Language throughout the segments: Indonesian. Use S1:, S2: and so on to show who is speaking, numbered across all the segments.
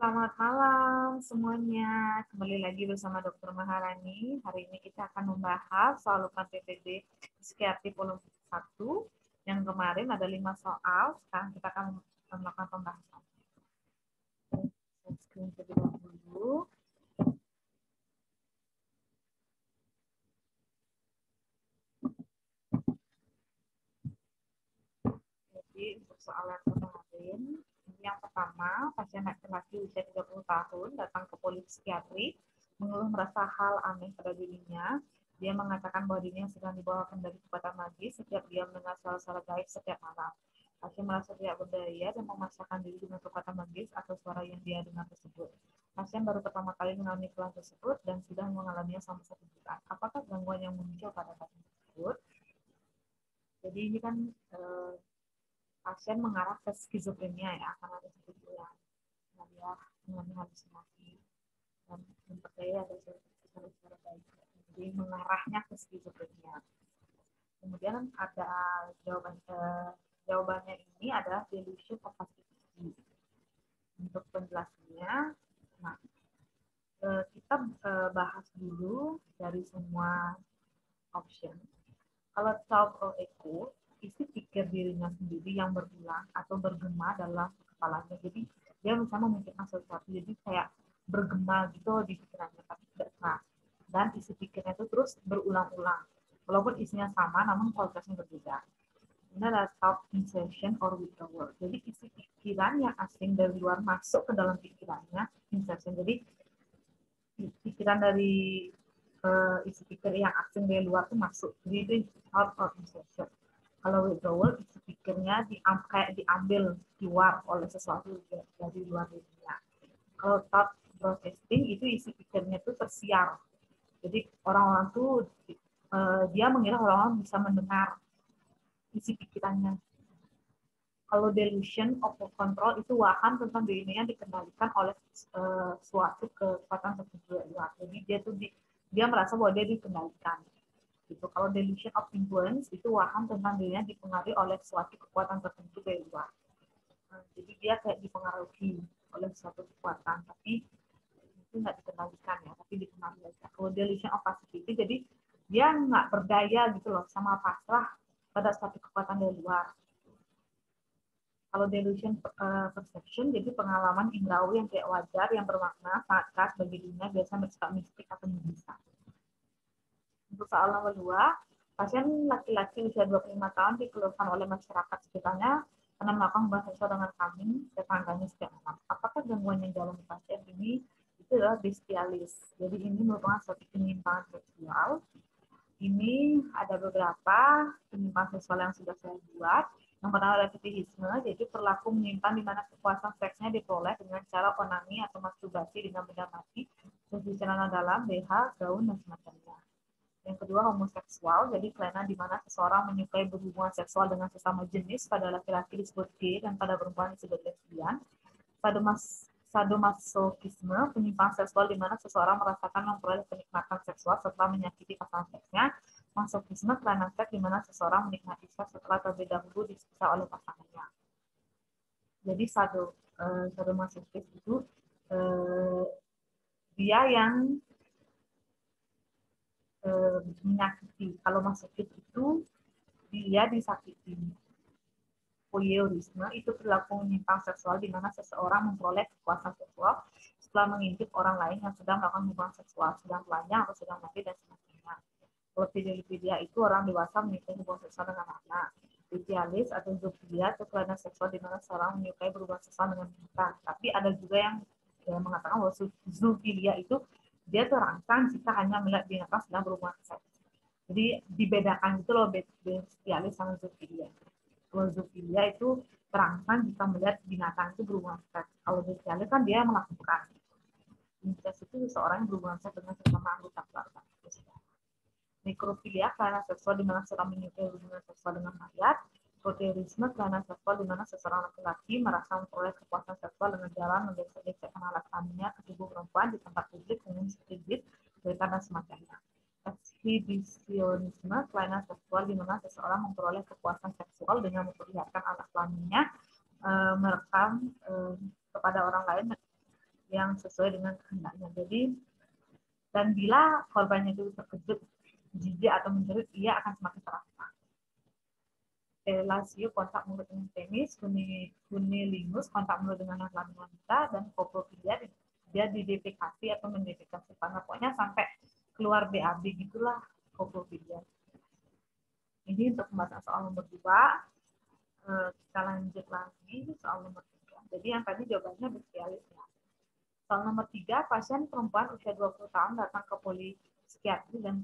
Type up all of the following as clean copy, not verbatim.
S1: Selamat malam semuanya. Kembali lagi bersama Dr. Maharani. Hari ini kita akan membahas soal UKAN PPD Psikiatri Volume 1. Yang kemarin ada 5 soal. Sekarang kita akan melakukan pembahasan. Screen terlebih dahulu. Jadi untuk soal yang kemarin, yang pertama, pasien laki-laki usia 30 tahun datang ke psikiatri, mengeluh merasa hal aneh pada dirinya. Dia mengatakan bahwa dirinya sedang dibawakan dari kekuatan magis setiap dia mendengar suara-suara gaib setiap malam. Pasien merasa tidak berdaya dan memaksakan diri dengan kekuatan magis atau suara yang dia dengar tersebut. Pasien baru pertama kali mengalami keluhan tersebut dan sudah mengalaminya selama 1 bulan. Apakah gangguan yang muncul pada pasien tersebut? Jadi ini kan pasien mengarah ke skizofrenia ya, karena ada sebulan dia mengalami halusinasi dan mempercayai ada suara-suara baik. Jadi mengarahnya ke skizofrenia. Kemudian ada jawabannya ini adalah delusion of passivity. Untuk penjelasannya, nah, kita bahas dulu dari semua option. Kalau thought or echo, isi pikir dirinya sendiri yang berulang atau bergema dalam kepalanya. Jadi dia bisa memikirkan sesuatu, jadi kayak bergema gitu di pikirannya, tapi tidak keras. Dan isi pikirnya itu terus berulang-ulang. Walaupun isinya sama, namun kualitasnya berbeda. Ini adalah thought insertion or withdrawal. Jadi isi pikiran yang asing dari luar masuk ke dalam pikirannya, insertion. Jadi pikiran dari isi pikir yang asing dari luar itu masuk. Jadi itu out of insertion. Kalau withdrawal, isi pikirnya kayak diambil keluar oleh sesuatu dari luar dirinya. Kalau thought processing, itu isi pikirnya itu tersiar. Jadi orang-orang tuh dia mengira orang-orang bisa mendengar isi pikirannya. Kalau delusion of control itu waham tentang dirinya dikendalikan oleh suatu kekuatan tertentu luar. Jadi dia merasa bahwa dia dikendalikan. Gitu. Kalau delusion of influence itu waham tentang dirinya dipengaruhi oleh suatu kekuatan tertentu dari luar. Jadi dia kayak dipengaruhi oleh suatu kekuatan, tapi itu nggak dikendalikan ya, tapi dipengaruhi aja. Kalau delusion of passivity, jadi dia nggak berdaya gitu loh, sama pasrah pada suatu kekuatan dari luar. Kalau delusion perception, jadi pengalaman indrawi yang tidak wajar, yang bermakna sangat khas bagi dunia, biasanya bersifat mistik atau menghisap. Untuk soal nomor 2, pasien laki-laki usia 25 tahun dikeluhkan oleh masyarakat sekitarnya karena melakukan hubungan seksual dengan kambing tetangganya setiap malam. Apakah gangguan yang dialami pasien ini itu adalah bestialis. Jadi ini merupakan suatu penyimpangan seksual. Ini ada beberapa penyimpangan seksual yang sudah saya buat. Yang pertama adalah fetihisme, yaitu perilaku menyimpan di mana kepuasan seksnya diperoleh dengan cara onani atau masturbasi dengan benda mati, seperti celana dalam, BH, gaun, dan semacamnya. Yang kedua, homoseksual, jadi kelainan di mana seseorang menyukai berhubungan seksual dengan sesama jenis, pada laki-laki disebut gay dan pada perempuan disebut lesbian. Sadomasochisme, penyimpangan seksual di mana seseorang merasakan memperoleh kenikmatan seksual setelah menyakiti pasangan seksnya. Masochisme, kelainan seks di mana seseorang menikmati seks setelah terlebih dahulu disiksa oleh pasangannya. Jadi sadomasochisme itu dia yang menyakiti. Kalau masokis itu dia disakiti. Voyeurisme itu perilaku menyimpang seksual di mana seseorang memperoleh kepuasan seksual setelah mengintip orang lain yang sedang melakukan hubungan seksual, sedang telanjang atau sedang mati dan sebagainya. Kalau pedofilia itu orang dewasa menyukai hubungan seksual dengan anak. Bestialis atau zoofilia itu kelainan seksual di mana seseorang menyukai berhubungan seksual dengan binatang. Tapi ada juga yang mengatakan bahwa zoofilia itu dia terangsang jika hanya melihat binatang sedang berhubungan seks. Jadi dibedakan itu loh bestialis sama zoofilia. Kalau zoofilia itu terangsang jika melihat binatang itu berhubungan seks. Kalau bestialis kan dia melakukan. Incest itu seseorang yang berhubungan seks dengan sesama anggota keluarga. Nekrofilia, kelainan seksual di mana seseorang menyukai hubungan seksual dengan mayat. Voyeurisme, kelainan seksual di mana seseorang laki-laki merasa memperoleh kepuasan seksual dengan jalan menggesek-gesek alat kelaminnya ke tubuh perempuan di tempat publik umum seperti dan semacamnya. Ekshibisionisme, kelainan seksual di mana seseorang memperoleh kepuasan seksual dengan memperlihatkan alat kelaminnya, merekam kepada orang lain yang sesuai dengan kehendaknya. Jadi, dan bila korbannya itu terkejut, jijik atau menjerit, ia akan semakin terasa. Relasio kontak mulut dengan penis, cunnilingus kontak mulut dengan kelamin wanita, dan coprofilia dia didefekasi atau mendefekasi. Pokoknya sampai keluar BAB gitulah coprofilia. Ini untuk pembahasan soal nomor 2. Kita lanjut lagi soal nomor 3. Jadi yang tadi jawabannya bestialis ya. Soal nomor 3, pasien perempuan usia 20 tahun datang ke polipsikiatri dan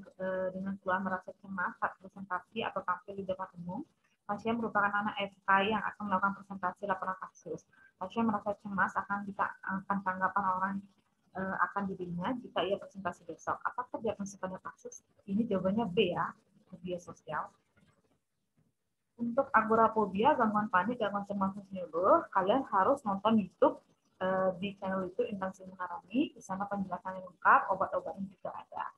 S1: dengan keluhan merasa cemas saat presentasi atau tampil di depan umum. Pasien merupakan anak FK yang akan melakukan presentasi laporan kasus. Pasien merasa cemas akan tanggapan orang akan dirinya jika ia presentasi besok. Apakah diagnosis pada kasus? Ini jawabannya B ya, fobia sosial. Untuk agorafobia, gangguan panik, gangguan cemas menyeluruh, kalian harus nonton YouTube di channel itu Intansi Maharani. Di sana penjelasan yang lengkap, obat-obatan juga ada.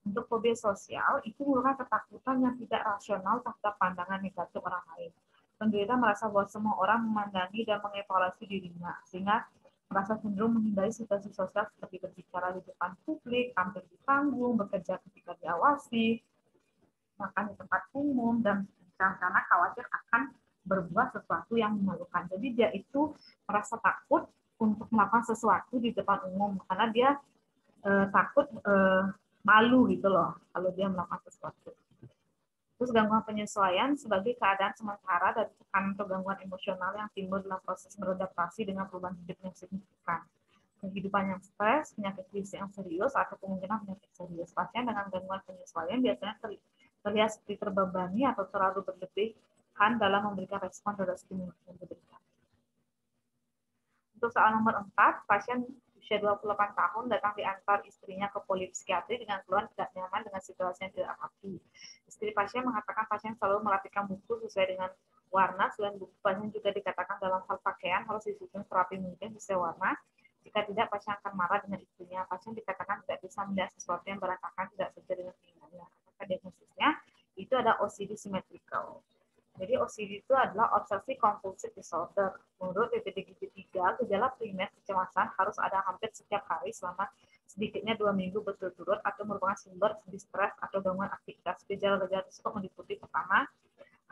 S1: Untuk fobia sosial, itu merupakan ketakutan yang tidak rasional terhadap pandangan negatif orang lain. Penderita merasa bahwa semua orang memandangi dan mengevaluasi dirinya, sehingga merasa cenderung menghindari situasi sosial seperti berbicara di depan publik, tampil di panggung, bekerja ketika diawasi, makan di tempat umum, dan karena khawatir akan berbuat sesuatu yang memalukan. Jadi dia itu merasa takut untuk melakukan sesuatu di depan umum, karena dia takut malu gitu loh kalau dia melakukan sesuatu. Terus gangguan penyesuaian sebagai keadaan sementara dari tekanan atau gangguan emosional yang timbul dalam proses beradaptasi dengan perubahan hidup yang signifikan. Kehidupan yang stres, penyakit fisik yang serius, atau kemungkinan penyakit serius. Pasien dengan gangguan penyesuaian biasanya terlihat seperti terbebani atau terlalu berlebihan dalam memberikan respon terhadap stimulus yang diberikan. Untuk soal nomor 4, pasien usia 28 tahun datang diantar istrinya ke polipsikiatri dengan keluhan tidak nyaman dengan situasi yang tidak aktif. Istri pasien mengatakan pasien selalu merapikan buku sesuai dengan warna. Selain buku, pasien juga dikatakan dalam hal pakaian harus disusun serapi mungkin sesuai warna. Jika tidak, pasien akan marah dengan istrinya. Pasien dikatakan tidak bisa melihat sesuatu yang berantakan tidak sesuai dengan keinginannya. Apakah diagnosisnya? Itu ada OCD symmetrical. Jadi OCD itu adalah obsesi compulsive disorder. Menurut DPD-3, gejala primer kecemasan harus ada hampir setiap hari selama sedikitnya 2 minggu berturut-turut atau merupakan sumber distres atau gangguan aktivitas. Gejala-gejala tersebut meliputi pertama,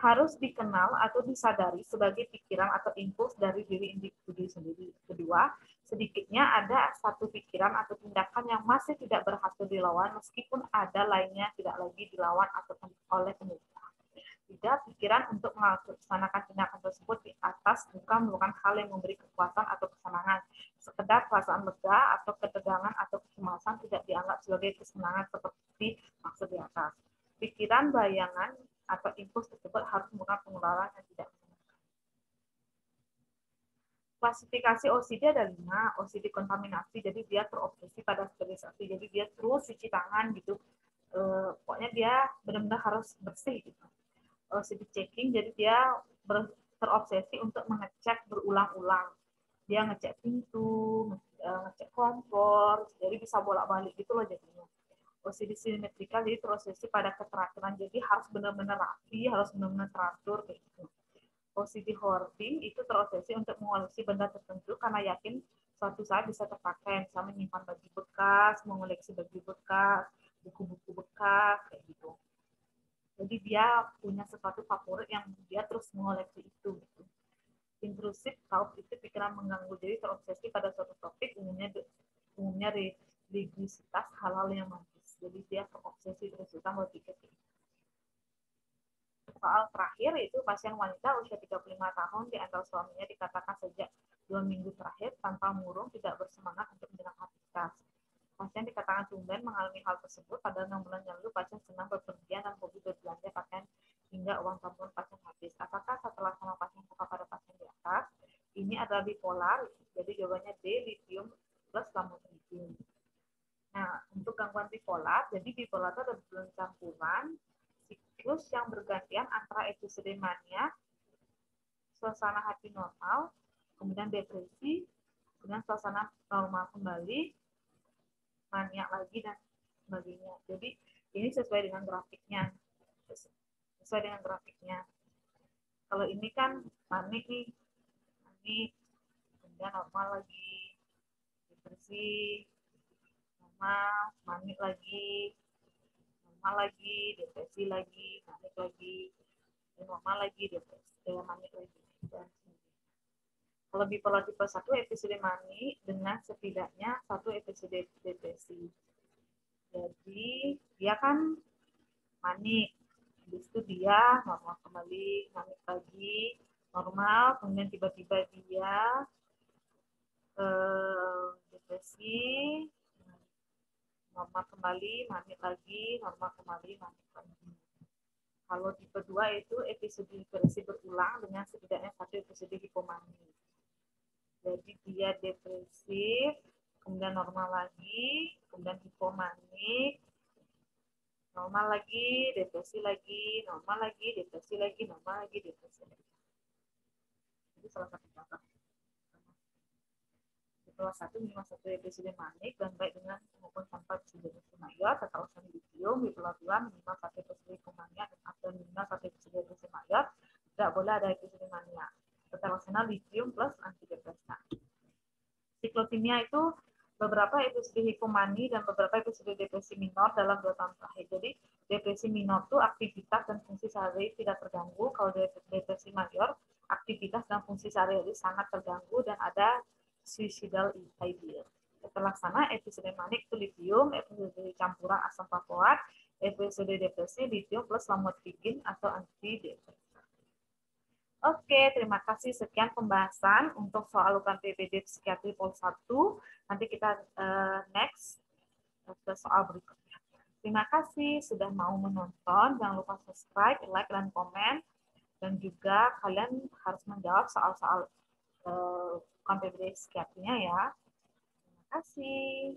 S1: harus dikenal atau disadari sebagai pikiran atau impuls dari diri individu sendiri. Kedua, sedikitnya ada satu pikiran atau tindakan yang masih tidak berhasil dilawan meskipun ada lainnya tidak lagi dilawan atau oleh peneliti. Tidak, pikiran untuk melaksanakan tindakan tersebut di atas bukan merupakan hal yang memberi kepuasan atau kesenangan. Sekedar perasaan lega atau ketegangan atau kecemasan tidak dianggap sebagai kesenangan seperti maksud di atas. Pikiran, bayangan, atau impuls tersebut harus merupakan pengeluaran yang tidak menyenangkan. Klasifikasi OCD ada 5. OCD kontaminasi, jadi dia terobsesi pada sterilisasi, jadi dia terus cuci tangan gitu. Pokoknya dia benar-benar harus bersih gitu. OCD checking, jadi dia terobsesi untuk mengecek berulang-ulang. Dia ngecek pintu, ngecek kompor, jadi bisa bolak-balik gitu loh jadinya. OCD symmetrical, jadi terobsesi pada keteraturan, jadi harus benar-benar rapi, harus benar-benar teratur kayak gitu. OCD hoarding itu terobsesi untuk mengoleksi benda tertentu karena yakin suatu saat bisa terpakai, misalnya menyimpan baju bekas, mengoleksi baju bekas, buku-buku bekas kayak gitu. Jadi dia punya sesuatu favorit yang dia terus mengoleksi itu. Gitu. Intrusif thought itu pikiran mengganggu, jadi terobsesi pada suatu topik, umumnya religiusitas, hal-hal yang magis. Jadi dia terobsesi terus-terusan berpikir itu. Soal terakhir itu pasien wanita usia 35 tahun di antara suaminya dikatakan sejak 2 minggu terakhir tanpa murung, tidak bersemangat untuk menjalankan aktivitas. Pasien dikatakan tumben mengalami hal tersebut, padahal 6 bulan yang lalu pasien senang berpergian dan hobi berbelanja pakaian hingga uang tabungan pasien habis. Apakah setelah sama pasien suka pada pasien di atas? Ini adalah bipolar, jadi jawabannya D, lithium plus lamotrigine. Nah, untuk gangguan bipolar, jadi bipolar itu ada campuran siklus yang bergantian antara episode mania, suasana hati normal, kemudian depresi, kemudian suasana normal kembali, mania lagi dan sebagainya. Jadi ini sesuai dengan grafiknya. Sesuai dengan grafiknya. Kalau ini kan panik nih, kemudian normal lagi. depresi, normal, manik lagi, normal lagi, depresi lagi, manik lagi, normal lagi, depresi, manik lagi. Dan kalau bipolar tipe 1 episode manik dengan setidaknya 1 episode depresi. Jadi dia kan manik, habis itu dia normal kembali, manik lagi, normal, kemudian tiba-tiba dia depresi, normal kembali, manik lagi, normal kembali, manik lagi. Kalau tipe 2 itu episode depresi berulang dengan setidaknya 1 episode hipomani. Jadi dia depresif, kemudian normal lagi, kemudian hipomanik, normal lagi, depresi lagi, normal lagi, depresi lagi, normal lagi, depresi lagi. Itu salah satu contoh. Setelah 1 episode manik dan baik dengan maupun tanpa episode mayor, setelah lithium, bipolar 2 minimal 1 episode hipomania dan minimal 1 episode mayor, tidak boleh ada episode mania. Setelah lithium plus antidepresan. Siklotimia itu beberapa episode hipomani dan beberapa episode depresi minor dalam 2 tahun terakhir. Jadi depresi minor itu aktivitas dan fungsi sehari tidak terganggu. Kalau depresi mayor, aktivitas dan fungsi sehari sangat terganggu dan ada suicidal idea. Setelah sana episode manik itu lithium, episode campuran asam valproat, episode depresi lithium plus lamotrigine atau antidepresan. Oke, terima kasih. Sekian pembahasan untuk soal UKM PPD Psikiatri Pol 1. Nanti kita next ke soal berikutnya. Terima kasih sudah mau menonton. Jangan lupa subscribe, like, dan komen. Dan juga kalian harus menjawab soal-soal UKM PPD Psikiatrinya ya. Terima kasih.